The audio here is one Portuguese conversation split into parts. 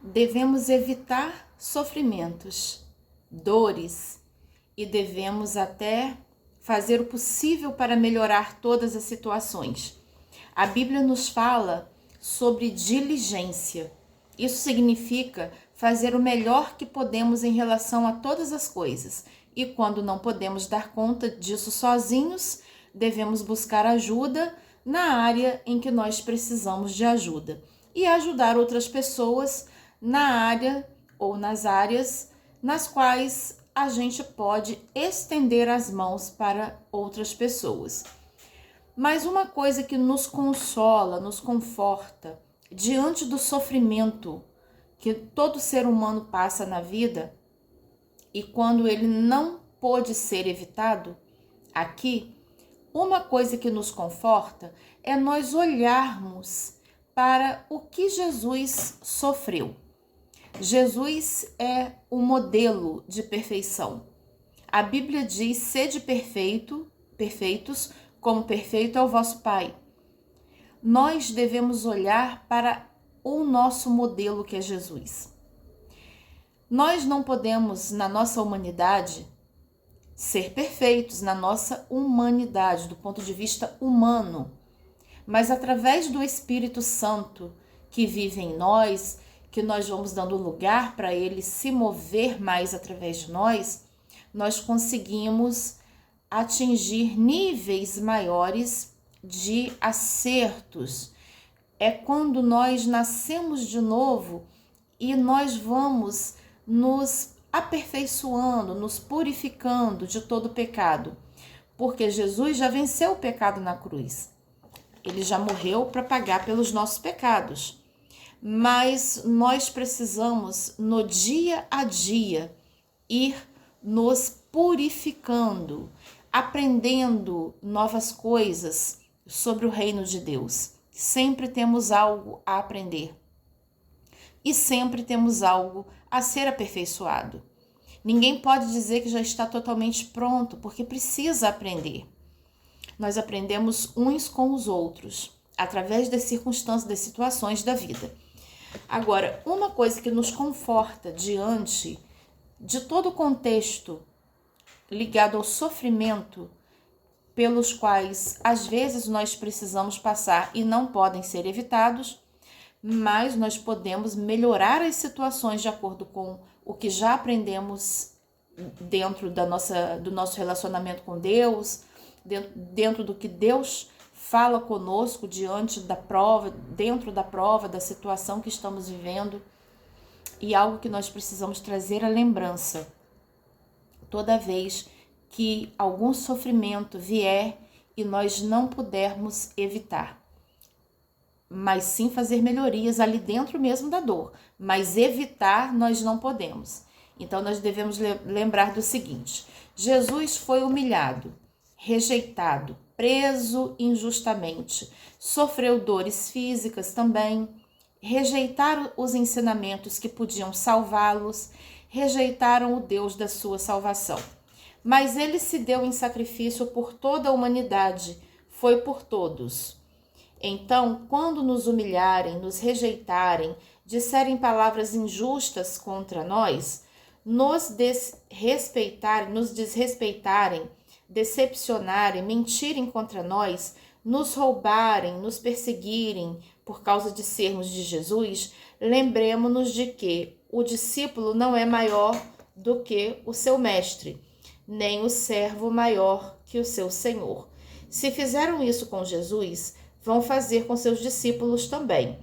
devemos evitar sofrimentos, dores e devemos até fazer o possível para melhorar todas as situações. A Bíblia nos fala sobre diligência. Isso significa fazer o melhor que podemos em relação a todas as coisas. E quando não podemos dar conta disso sozinhos, devemos buscar ajuda na área em que nós precisamos de ajuda. E ajudar outras pessoas na área ou nas áreas nas quais a gente pode estender as mãos para outras pessoas. Mas uma coisa que nos consola, nos conforta, diante do sofrimento que todo ser humano passa na vida, e quando ele não pôde ser evitado, aqui, uma coisa que nos conforta é nós olharmos para o que Jesus sofreu. Jesus é o modelo de perfeição. A Bíblia diz: sede perfeitos, como perfeito é o vosso Pai. Nós devemos olhar para o nosso modelo, que é Jesus. Nós não podemos, na nossa humanidade, ser perfeitos, na nossa humanidade, do ponto de vista humano, mas através do Espírito Santo que vive em nós, que nós vamos dando lugar para ele se mover mais através de nós, nós conseguimos atingir níveis maiores de acertos. É quando nós nascemos de novo e nós vamos nos aperfeiçoando, nos purificando de todo pecado, porque Jesus já venceu o pecado na cruz. Ele já morreu para pagar pelos nossos pecados. Mas nós precisamos, no dia a dia, ir nos purificando, aprendendo novas coisas sobre o reino de Deus. Sempre temos algo a aprender e sempre temos algo a ser aperfeiçoado. Ninguém pode dizer que já está totalmente pronto, porque precisa aprender. Nós aprendemos uns com os outros, através das circunstâncias, das situações da vida. Agora, uma coisa que nos conforta diante de todo o contexto ligado ao sofrimento pelos quais às vezes nós precisamos passar e não podem ser evitados, mas nós podemos melhorar as situações de acordo com o que já aprendemos dentro do nosso relacionamento com Deus, dentro do que Deus fala conosco diante da prova, dentro da prova, da situação que estamos vivendo. E algo que nós precisamos trazer à lembrança toda vez que algum sofrimento vier e nós não pudermos evitar, mas sim fazer melhorias ali dentro mesmo da dor, mas evitar nós não podemos. Então nós devemos lembrar do seguinte: Jesus foi humilhado, rejeitado, preso injustamente, sofreu dores físicas também, rejeitaram os ensinamentos que podiam salvá-los, rejeitaram o Deus da sua salvação. Mas ele se deu em sacrifício por toda a humanidade, foi por todos. Então, quando nos humilharem, nos rejeitarem, disserem palavras injustas contra nós, nos desrespeitarem, decepcionarem, mentirem contra nós, nos roubarem, nos perseguirem por causa de sermos de Jesus, lembremos-nos de que o discípulo não é maior do que o seu mestre, nem o servo maior que o seu senhor. Se fizeram isso com Jesus, vão fazer com seus discípulos também.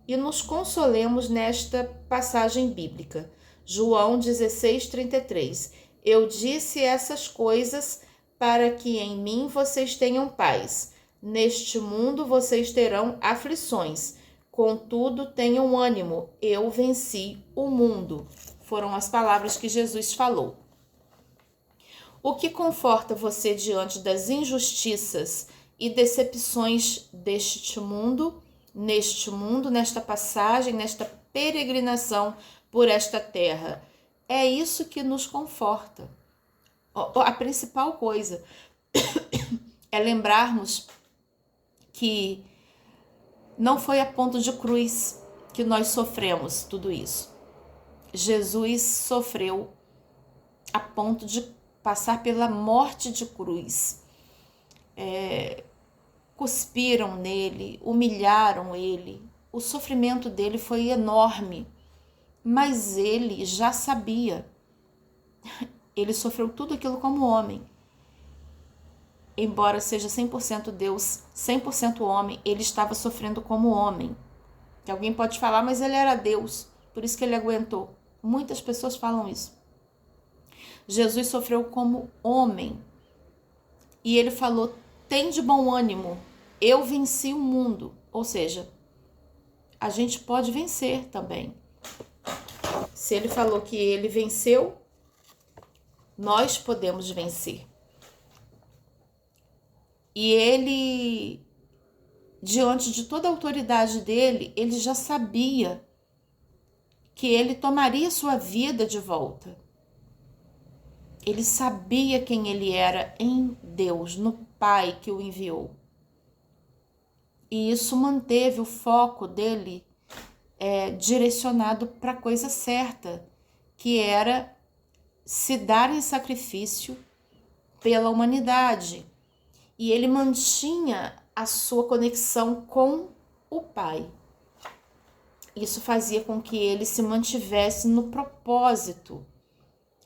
E nos consolemos nesta passagem bíblica. João 16:33. Eu disse essas coisas para que em mim vocês tenham paz. Neste mundo vocês terão aflições. Contudo, tenham ânimo. Eu venci o mundo. Foram as palavras que Jesus falou. O que conforta você diante das injustiças e decepções deste mundo, nesta passagem, nesta peregrinação por esta terra? É isso que nos conforta. A principal coisa é lembrarmos que não foi a ponto de cruz que nós sofremos tudo isso. Jesus sofreu a ponto de passar pela morte de cruz. Cuspiram nele, humilharam ele. O sofrimento dele foi enorme, mas ele já sabia. Ele sofreu tudo aquilo como homem. Embora seja 100% Deus, 100% homem, ele estava sofrendo como homem. Que alguém pode falar, mas ele era Deus, por isso que ele aguentou. Muitas pessoas falam isso. Jesus sofreu como homem. E ele falou, tem de bom ânimo, eu venci o mundo. Ou seja, a gente pode vencer também. Se ele falou que ele venceu, nós podemos vencer. E ele, diante de toda a autoridade dele, ele já sabia que ele tomaria sua vida de volta. Ele sabia quem ele era em Deus, no Pai que o enviou. E isso manteve o foco dele direcionado para a coisa certa, que era se dar em sacrifício pela humanidade. E ele mantinha a sua conexão com o Pai. Isso fazia com que ele se mantivesse no propósito,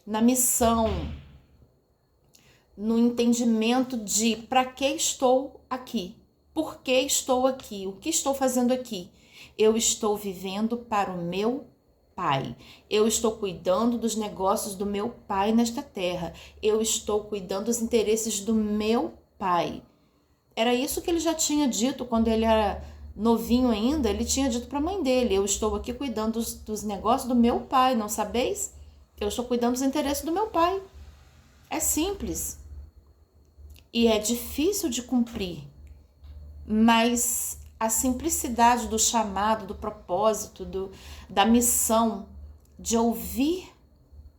na missão, no entendimento de para que estou aqui, por que estou aqui, o que estou fazendo aqui. Eu estou vivendo para o meu Pai. Eu estou cuidando dos negócios do meu Pai nesta terra. Eu estou cuidando dos interesses do meu Pai. Era isso que ele já tinha dito quando ele era novinho ainda. Ele tinha dito para a mãe dele, eu estou aqui cuidando dos negócios do meu Pai, não sabeis? Eu estou cuidando dos interesses do meu Pai. É simples. E é difícil de cumprir. Mas a simplicidade do chamado, do propósito, da missão, de ouvir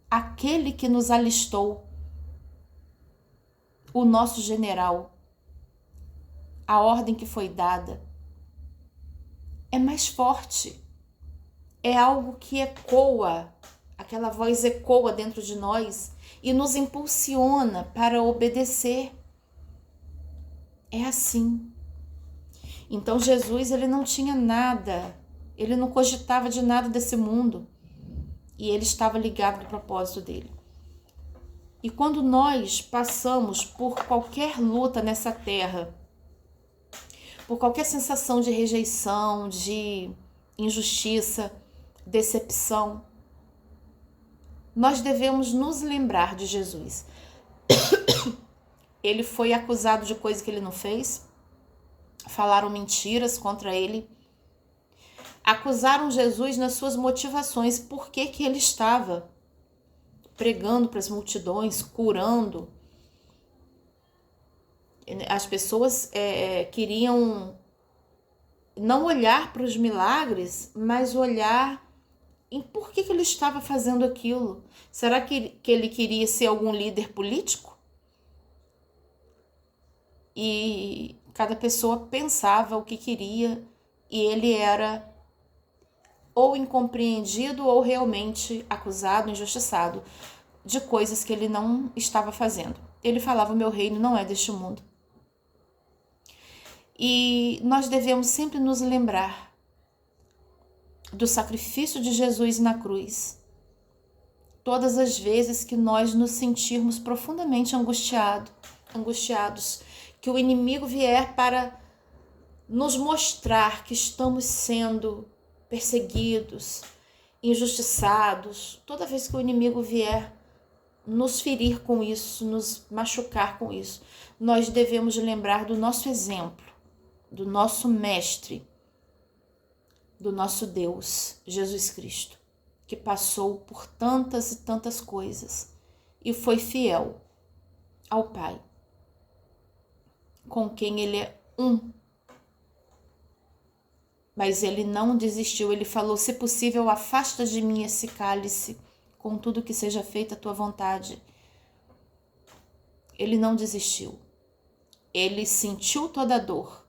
aquele que nos alistou, o nosso general, a ordem que foi dada, é mais forte. É algo que ecoa, aquela voz ecoa dentro de nós e nos impulsiona para obedecer. É assim. Então Jesus, ele não tinha nada, ele não cogitava de nada desse mundo e ele estava ligado no propósito dele. E quando nós passamos por qualquer luta nessa terra, por qualquer sensação de rejeição, de injustiça, decepção, nós devemos nos lembrar de Jesus. Ele foi acusado de coisa que ele não fez, falaram mentiras contra ele, acusaram Jesus nas suas motivações, por que ele estava pregando para as multidões, curando. As pessoas queriam não olhar para os milagres, mas olhar em por que ele estava fazendo aquilo. Será que ele queria ser algum líder político? E cada pessoa pensava o que queria e ele era ou incompreendido ou realmente acusado, injustiçado de coisas que ele não estava fazendo. Ele falava, o meu reino não é deste mundo. E nós devemos sempre nos lembrar do sacrifício de Jesus na cruz. Todas as vezes que nós nos sentirmos profundamente angustiados, que o inimigo vier para nos mostrar que estamos sendo perseguidos, injustiçados, toda vez que o inimigo vier nos ferir com isso, nos machucar com isso, nós devemos lembrar do nosso exemplo, do nosso mestre, do nosso Deus, Jesus Cristo, que passou por tantas e tantas coisas e foi fiel ao Pai, com quem ele é um. Mas ele não desistiu, ele falou, se possível, afasta de mim esse cálice, contudo que seja feita a tua vontade. Ele não desistiu. Ele sentiu toda a dor,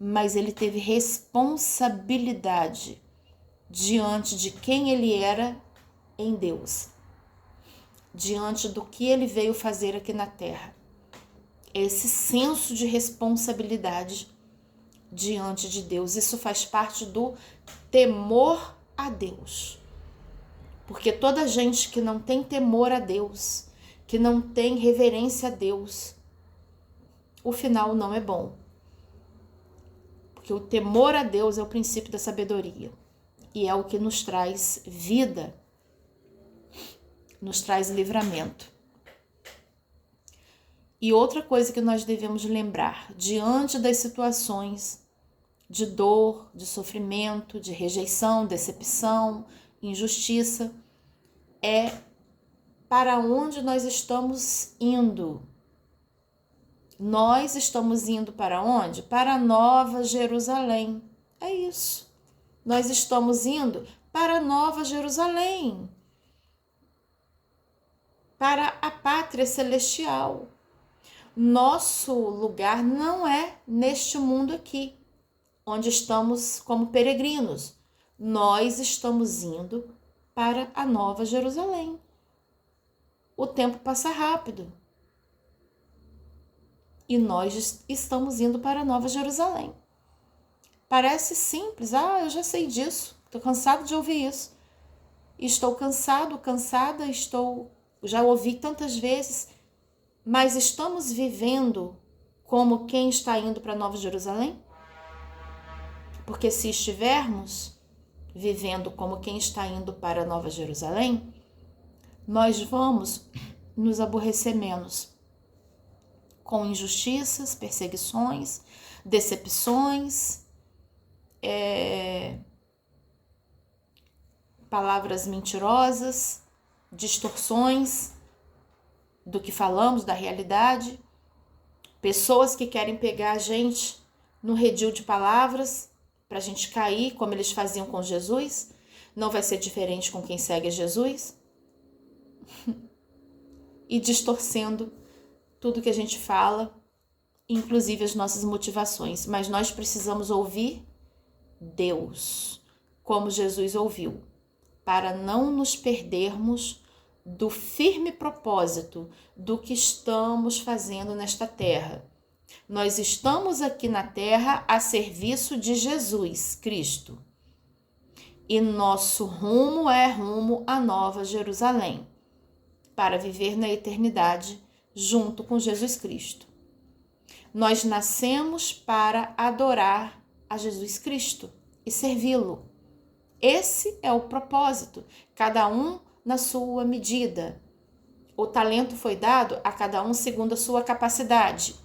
mas ele teve responsabilidade diante de quem ele era em Deus, diante do que ele veio fazer aqui na terra. Esse senso de responsabilidade diante de Deus, isso faz parte do temor a Deus. Porque toda gente que não tem temor a Deus, que não tem reverência a Deus, o final não é bom. Porque o temor a Deus é o princípio da sabedoria. E é o que nos traz vida, nos traz livramento. E outra coisa que nós devemos lembrar, diante das situações de dor, de sofrimento, de rejeição, decepção, injustiça, é para onde nós estamos indo. Nós estamos indo para onde? Para a Nova Jerusalém. É isso. Nós estamos indo para a Nova Jerusalém, para a pátria celestial. Nosso lugar não é neste mundo aqui, onde estamos como peregrinos. Nós estamos indo para a Nova Jerusalém. O tempo passa rápido. E nós estamos indo para a Nova Jerusalém. Parece simples. Eu já sei disso. Estou cansado de ouvir isso. Estou cansado, cansada, já ouvi tantas vezes. Mas estamos vivendo como quem está indo para a Nova Jerusalém? Porque se estivermos vivendo como quem está indo para a Nova Jerusalém, nós vamos nos aborrecer menos com injustiças, perseguições, decepções, palavras mentirosas, distorções do que falamos, da realidade, pessoas que querem pegar a gente no redil de palavras para a gente cair, como eles faziam com Jesus. Não vai ser diferente com quem segue a Jesus. E distorcendo tudo que a gente fala, inclusive as nossas motivações. Mas nós precisamos ouvir Deus, como Jesus ouviu, para não nos perdermos do firme propósito do que estamos fazendo nesta terra. Nós estamos aqui na terra a serviço de Jesus Cristo. E nosso rumo é rumo à Nova Jerusalém, para viver na eternidade junto com Jesus Cristo. Nós nascemos para adorar a Jesus Cristo e servi-lo. Esse é o propósito, cada um na sua medida. O talento foi dado a cada um segundo a sua capacidade.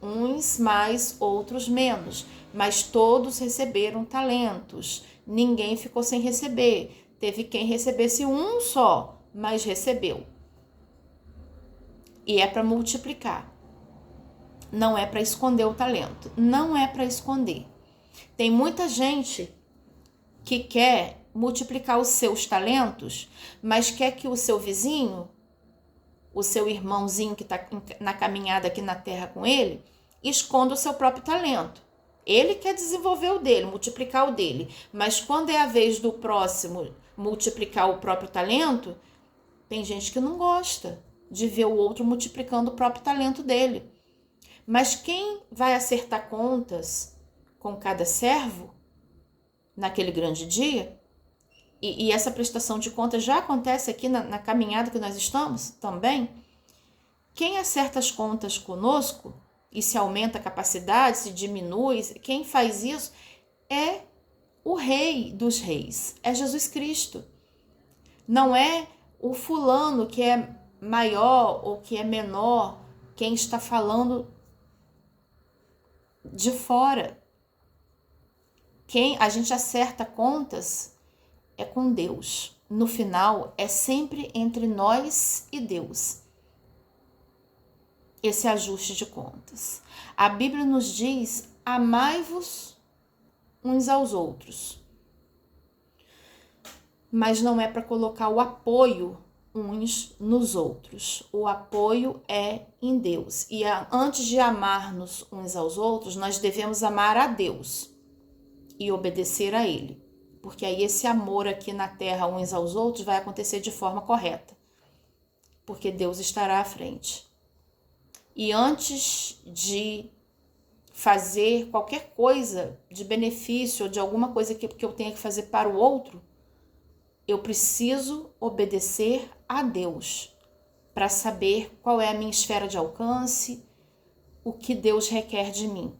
Uns mais, outros menos, mas todos receberam talentos. Ninguém ficou sem receber. Teve quem recebesse um só, mas recebeu. E é para multiplicar. Não é para esconder o talento. Não é para esconder. Tem muita gente que quer multiplicar os seus talentos, mas quer que o seu vizinho, o seu irmãozinho que está na caminhada aqui na terra com ele, esconda o seu próprio talento. Ele quer desenvolver o dele, multiplicar o dele, mas quando é a vez do próximo multiplicar o próprio talento, tem gente que não gosta de ver o outro multiplicando o próprio talento dele. Mas quem vai acertar contas com cada servo naquele grande dia, e essa prestação de contas já acontece aqui na caminhada que nós estamos também, quem acerta as contas conosco e se aumenta a capacidade, se diminui, quem faz isso é o Rei dos Reis, é Jesus Cristo. Não é o fulano que é maior ou que é menor, quem está falando de fora. Quem a gente acerta contas é com Deus. No final, é sempre entre nós e Deus esse ajuste de contas. A Bíblia nos diz: amai-vos uns aos outros. Mas não é para colocar o apoio uns nos outros. O apoio é em Deus. E antes de amar-nos uns aos outros, nós devemos amar a Deus e obedecer a Ele. porque aí esse amor aqui na terra uns aos outros vai acontecer de forma correta, porque Deus estará à frente. E antes de fazer qualquer coisa de benefício ou de alguma coisa que eu tenha que fazer para o outro, eu preciso obedecer a Deus para saber qual é a minha esfera de alcance, o que Deus requer de mim.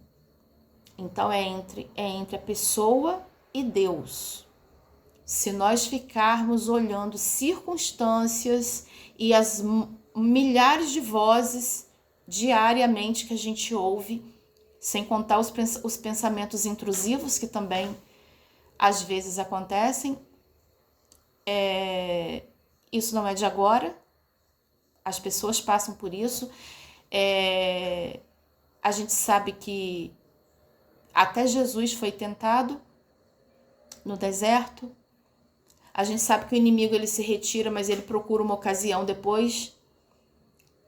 Então é entre a pessoa e Deus. Se nós ficarmos olhando circunstâncias e as milhares de vozes diariamente que a gente ouve, sem contar os pensamentos intrusivos que também às vezes acontecem, isso não é de agora, as pessoas passam por isso. A gente sabe que até Jesus foi tentado no deserto. A gente sabe que o inimigo ele se retira, mas ele procura uma ocasião depois.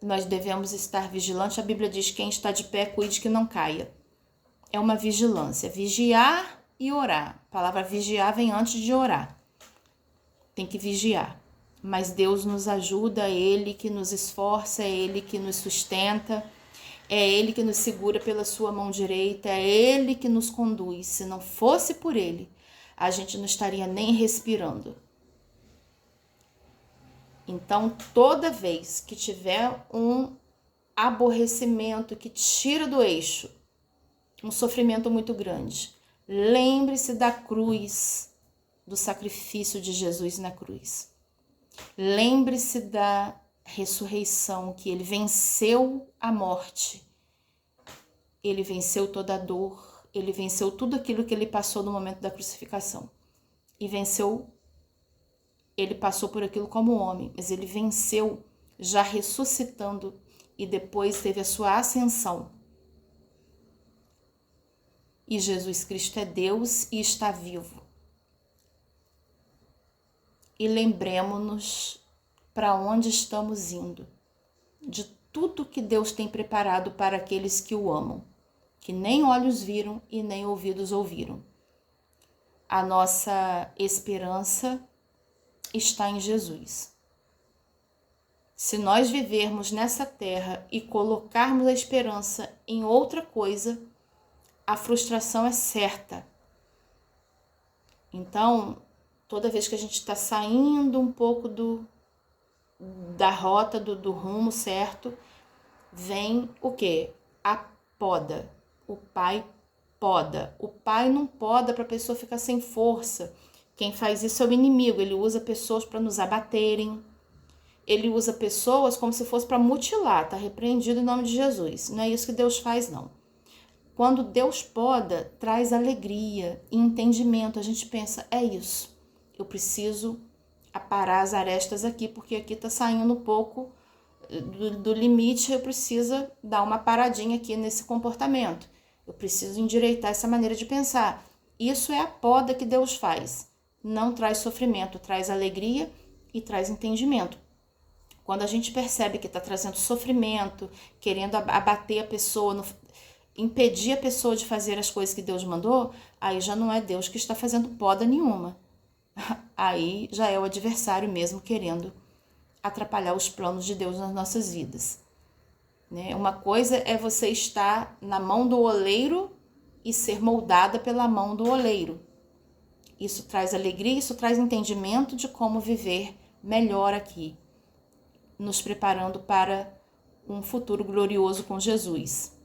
Nós devemos estar vigilantes. A Bíblia diz que quem está de pé, cuide que não caia. É uma vigilância. Vigiar e orar. A palavra vigiar vem antes de orar. Tem que vigiar. Mas Deus nos ajuda, é Ele que nos esforça, é Ele que nos sustenta, é Ele que nos segura pela sua mão direita, é Ele que nos conduz. Se não fosse por Ele, a gente não estaria nem respirando. Então, toda vez que tiver um aborrecimento que tira do eixo, um sofrimento muito grande, lembre-se da cruz, do sacrifício de Jesus na cruz. Lembre-se da ressurreição, que ele venceu a morte. Ele venceu toda a dor, ele venceu tudo aquilo que ele passou no momento da crucificação. E venceu, ele passou por aquilo como homem, mas ele venceu já ressuscitando e depois teve a sua ascensão. E Jesus Cristo é Deus e está vivo. E lembremos-nos para onde estamos indo, de tudo que Deus tem preparado para aqueles que o amam, que nem olhos viram e nem ouvidos ouviram. A nossa esperança está em Jesus. Se nós vivermos nessa terra e colocarmos a esperança em outra coisa, a frustração é certa. Então, toda vez que a gente está saindo um pouco da rota, do rumo certo, vem o quê? A poda. O pai poda. O pai não poda para a pessoa ficar sem força. Quem faz isso é o inimigo. Ele usa pessoas para nos abaterem. Ele usa pessoas como se fosse para mutilar. Está repreendido em nome de Jesus. Não é isso que Deus faz, não. Quando Deus poda, traz alegria e entendimento. A gente pensa, é isso. Eu preciso aparar as arestas aqui, porque aqui está saindo um pouco do limite. Eu preciso dar uma paradinha aqui nesse comportamento. Eu preciso endireitar essa maneira de pensar. Isso é a poda que Deus faz. Não traz sofrimento, traz alegria e traz entendimento. Quando a gente percebe que está trazendo sofrimento, querendo abater a pessoa, impedir a pessoa de fazer as coisas que Deus mandou, aí já não é Deus que está fazendo poda nenhuma. Aí já é o adversário mesmo querendo atrapalhar os planos de Deus nas nossas vidas. Né? Uma coisa é você estar na mão do oleiro e ser moldada pela mão do oleiro. Isso traz alegria, isso traz entendimento de como viver melhor aqui, nos preparando para um futuro glorioso com Jesus.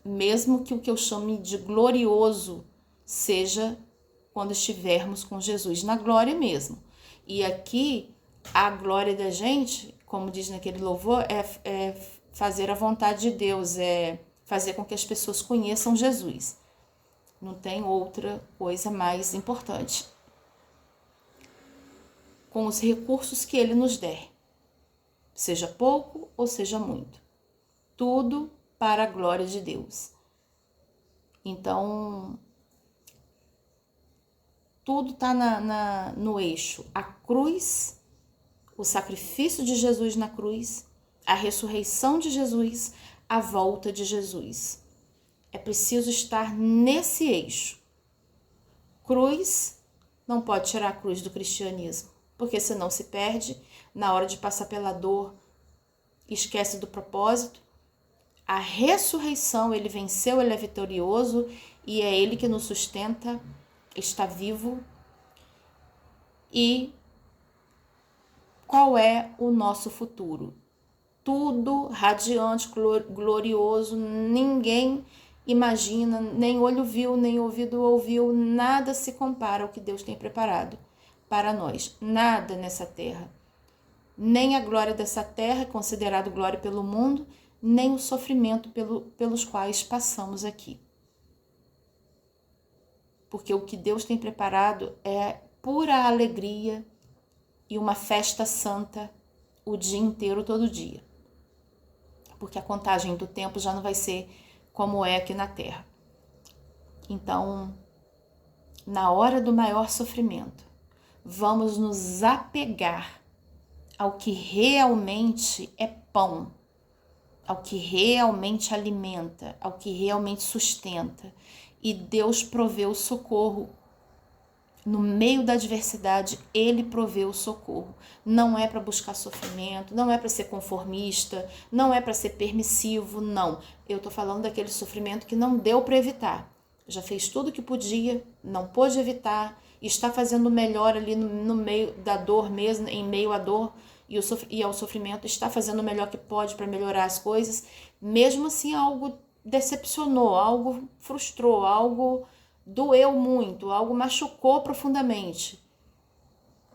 Mesmo que o que eu chame de glorioso seja quando estivermos com Jesus, na glória mesmo. E aqui, a glória da gente, como diz naquele louvor, é fazer a vontade de Deus, é fazer com que as pessoas conheçam Jesus. Não tem outra coisa mais importante. Com os recursos que Ele nos der, seja pouco ou seja muito. Tudo para a glória de Deus. Então, tudo está no eixo. A cruz, o sacrifício de Jesus na cruz, a ressurreição de Jesus, a volta de Jesus. É preciso estar nesse eixo. Cruz, não pode tirar a cruz do cristianismo, porque senão se perde na hora de passar pela dor, esquece do propósito. A ressurreição, ele venceu, ele é vitorioso e é ele que nos sustenta, está vivo. E qual é o nosso futuro? Tudo radiante, glorioso, ninguém imagina, nem olho viu, nem ouvido ouviu, nada se compara ao que Deus tem preparado para nós, nada nessa terra. Nem a glória dessa terra é considerado glória pelo mundo, nem o sofrimento pelos quais passamos aqui. Porque o que Deus tem preparado é pura alegria e uma festa santa o dia inteiro, todo dia. Porque a contagem do tempo já não vai ser como é aqui na terra. Então, na hora do maior sofrimento, vamos nos apegar ao que realmente é pão, ao que realmente alimenta, ao que realmente sustenta. E Deus provê o socorro. No meio da adversidade, ele provê o socorro. Não é para buscar sofrimento, não é para ser conformista, não é para ser permissivo, não. Eu estou falando daquele sofrimento que não deu para evitar. Já fez tudo o que podia, não pôde evitar, está fazendo o melhor ali no meio da dor mesmo, em meio à dor e ao sofrimento, está fazendo o melhor que pode para melhorar as coisas. Mesmo assim, algo decepcionou, algo frustrou, algo doeu muito, algo machucou profundamente.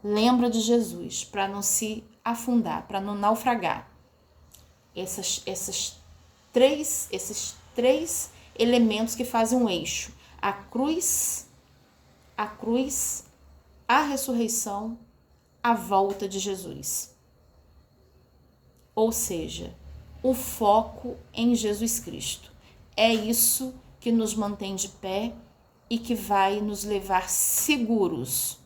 Lembra de Jesus para não se afundar, para não naufragar. Esses três elementos que fazem um eixo: a cruz, a ressurreição, a volta de Jesus. Ou seja, o foco em Jesus Cristo. É isso que nos mantém de pé e que vai nos levar seguros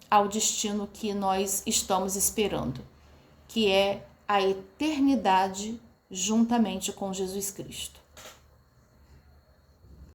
ao destino que nós estamos esperando, que é a eternidade juntamente com Jesus Cristo.